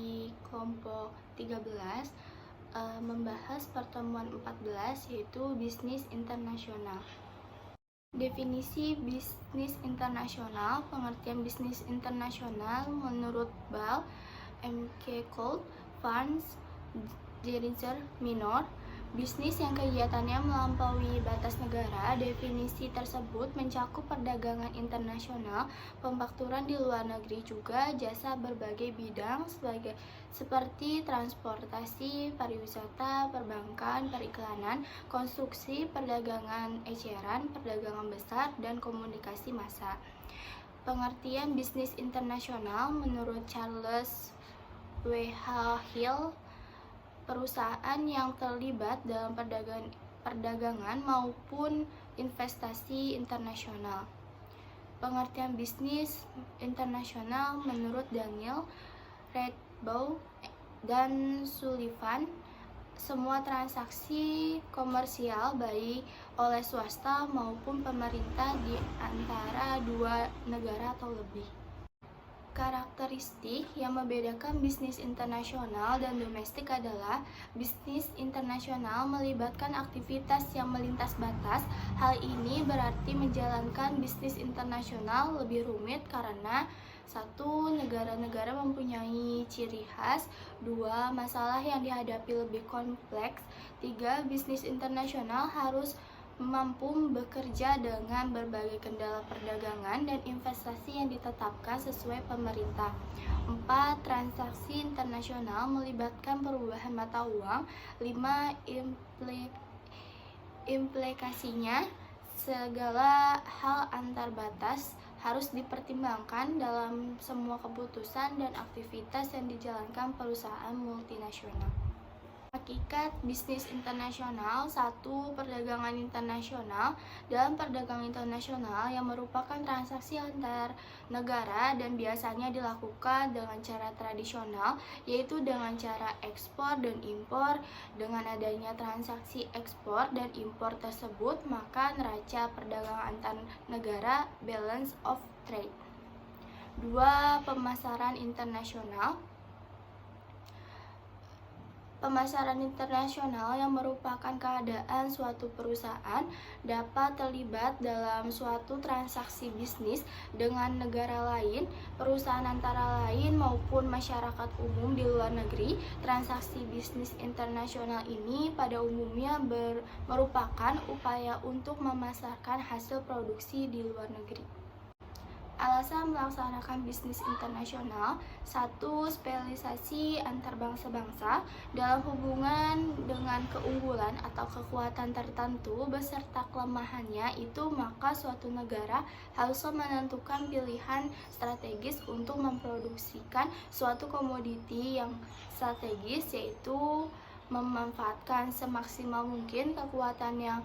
di kelompok 13 membahas pertemuan 14, yaitu bisnis internasional. Definisi bisnis internasional. Pengertian bisnis internasional menurut Ball, M.K. Cole, Franz Jeringer Minor, bisnis yang kegiatannya melampaui batas negara. Definisi tersebut mencakup perdagangan internasional, pemakmuran di luar negeri, juga jasa berbagai bidang seperti transportasi, pariwisata, perbankan, periklanan, konstruksi, perdagangan eceran, perdagangan besar, dan komunikasi massa. Pengertian bisnis internasional menurut Charles W.H. Hill, perusahaan yang terlibat dalam perdagangan maupun investasi internasional. Pengertian bisnis internasional menurut Daniel Redbaugh dan Sullivan, semua transaksi komersial baik oleh swasta maupun pemerintah di antara dua negara atau lebih. Karakteristik yang membedakan bisnis internasional dan domestik adalah bisnis internasional melibatkan aktivitas yang melintas batas. Hal ini berarti menjalankan bisnis internasional lebih rumit karena 1. Negara-negara mempunyai ciri khas. 2. Masalah yang dihadapi lebih kompleks. 3. Bisnis internasional harus mampu bekerja dengan berbagai kendala perdagangan dan investasi yang ditetapkan sesuai pemerintah. 4. Transaksi internasional melibatkan perubahan mata uang. 5. Implikasinya, segala hal antar batas harus dipertimbangkan dalam semua keputusan dan aktivitas yang dijalankan perusahaan multinasional. Hakikat bisnis internasional. 1. Perdagangan internasional. Dalam perdagangan internasional yang merupakan transaksi antar negara dan biasanya dilakukan dengan cara tradisional, yaitu dengan cara ekspor dan impor. Dengan adanya transaksi ekspor dan impor tersebut, maka neraca perdagangan antar negara, balance of trade. 2. Pemasaran internasional. Pemasaran internasional yang merupakan keadaan suatu perusahaan dapat terlibat dalam suatu transaksi bisnis dengan negara lain, perusahaan antara lain maupun masyarakat umum di luar negeri. Transaksi bisnis internasional ini pada umumnya merupakan upaya untuk memasarkan hasil produksi di luar negeri. Alasan melaksanakan bisnis internasional. 1. Spesialisasi antar bangsa-bangsa. Dalam hubungan dengan keunggulan atau kekuatan tertentu beserta kelemahannya itu, maka suatu negara harus menentukan pilihan strategis untuk memproduksikan suatu komoditi yang strategis, yaitu memanfaatkan semaksimal mungkin kekuatan yang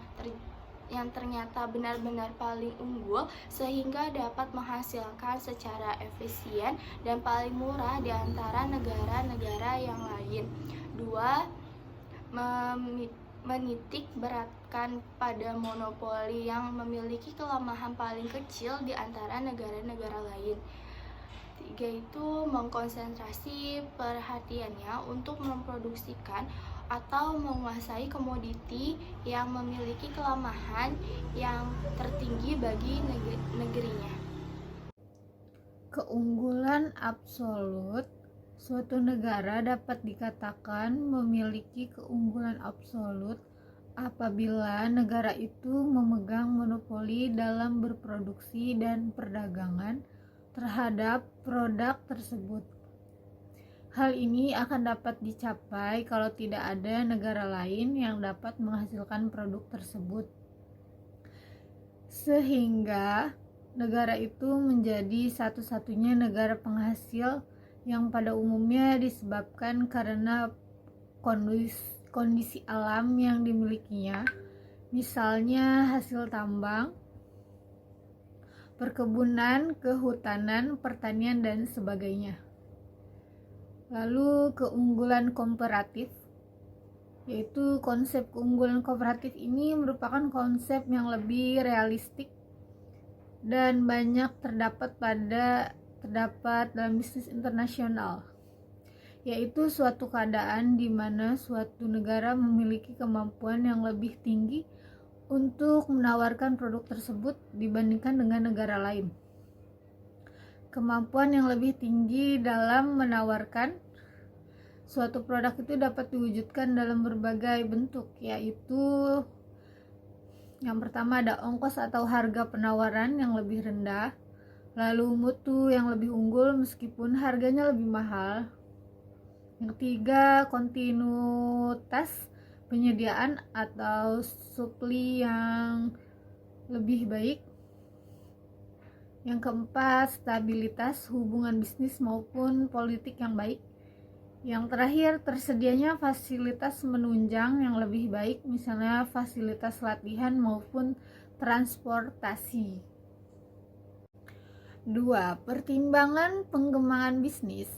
ternyata benar-benar paling unggul sehingga dapat menghasilkan secara efisien dan paling murah di antara negara-negara yang lain. 2. Menitik beratkan pada monopoli yang memiliki kelemahan paling kecil di antara negara-negara lain. 3. Itu mengkonsentrasi perhatiannya untuk memproduksikan atau menguasai komoditi yang memiliki kelemahan yang tertinggi bagi negerinya. Keunggulan absolut. Suatu negara dapat dikatakan memiliki keunggulan absolut apabila negara itu memegang monopoli dalam berproduksi dan perdagangan terhadap produk tersebut. Hal ini akan dapat dicapai kalau tidak ada negara lain yang dapat menghasilkan produk tersebut, sehingga negara itu menjadi satu-satunya negara penghasil, yang pada umumnya disebabkan karena kondisi alam yang dimilikinya, misalnya hasil tambang, perkebunan, kehutanan, pertanian, dan sebagainya. Lalu keunggulan komparatif, yaitu konsep keunggulan komparatif ini merupakan konsep yang lebih realistik dan banyak terdapat dalam bisnis internasional, yaitu suatu keadaan di mana suatu negara memiliki kemampuan yang lebih tinggi untuk menawarkan produk tersebut dibandingkan dengan negara lain. Kemampuan yang lebih tinggi dalam menawarkan suatu produk itu dapat diwujudkan dalam berbagai bentuk, yaitu yang pertama ada ongkos atau harga penawaran yang lebih rendah, lalu mutu yang lebih unggul meskipun harganya lebih mahal. Yang ketiga, kontinuitas penyediaan atau supply yang lebih baik. Yang keempat, stabilitas hubungan bisnis maupun politik yang baik. Yang terakhir, tersedianya fasilitas menunjang yang lebih baik, misalnya fasilitas latihan maupun transportasi. 2. Pertimbangan pengembangan bisnis.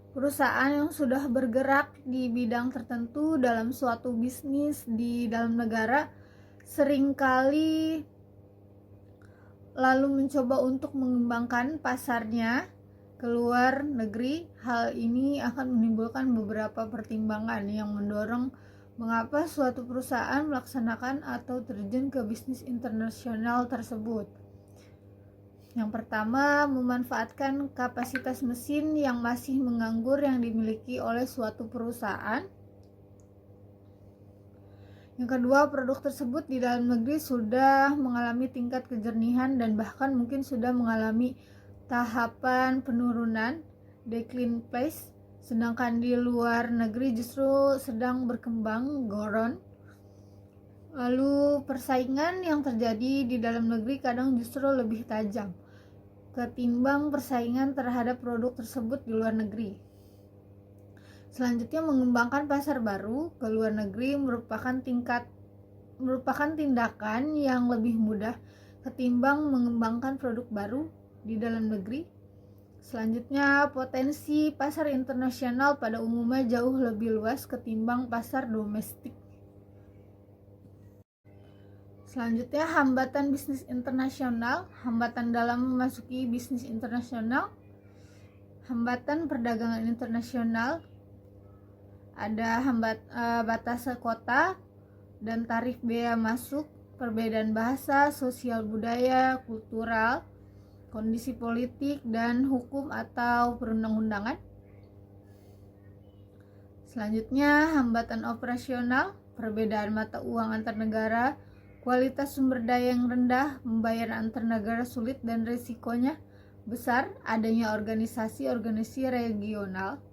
Perusahaan yang sudah bergerak di bidang tertentu dalam suatu bisnis di dalam negara seringkali lalu mencoba untuk mengembangkan pasarnya ke luar negeri. Hal ini akan menimbulkan beberapa pertimbangan yang mendorong mengapa suatu perusahaan melaksanakan atau terjun ke bisnis internasional tersebut. Yang pertama, memanfaatkan kapasitas mesin yang masih menganggur yang dimiliki oleh suatu perusahaan. Yang kedua, produk tersebut di dalam negeri sudah mengalami tingkat kejernihan dan bahkan mungkin sudah mengalami tahapan penurunan, decline phase, sedangkan di luar negeri justru sedang berkembang, growth. Lalu persaingan yang terjadi di dalam negeri kadang justru lebih tajam ketimbang persaingan terhadap produk tersebut di luar negeri. Selanjutnya, mengembangkan pasar baru ke luar negeri merupakan tindakan yang lebih mudah ketimbang mengembangkan produk baru di dalam negeri. Selanjutnya, potensi pasar internasional pada umumnya jauh lebih luas ketimbang pasar domestik. Selanjutnya, hambatan bisnis internasional, hambatan dalam memasuki bisnis internasional, hambatan perdagangan internasional, ada batas kota dan tarif bea masuk, perbedaan bahasa, sosial budaya, kultural, kondisi politik dan hukum atau perundang-undangan. Selanjutnya, hambatan operasional, perbedaan mata uang antar negara, kualitas sumber daya yang rendah, pembayaran antar negara sulit dan risikonya besar, adanya organisasi regional.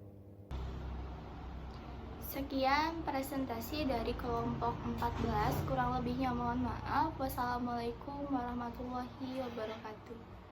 Sekian presentasi dari kelompok 14, kurang lebihnya mohon maaf. Wassalamualaikum warahmatullahi wabarakatuh.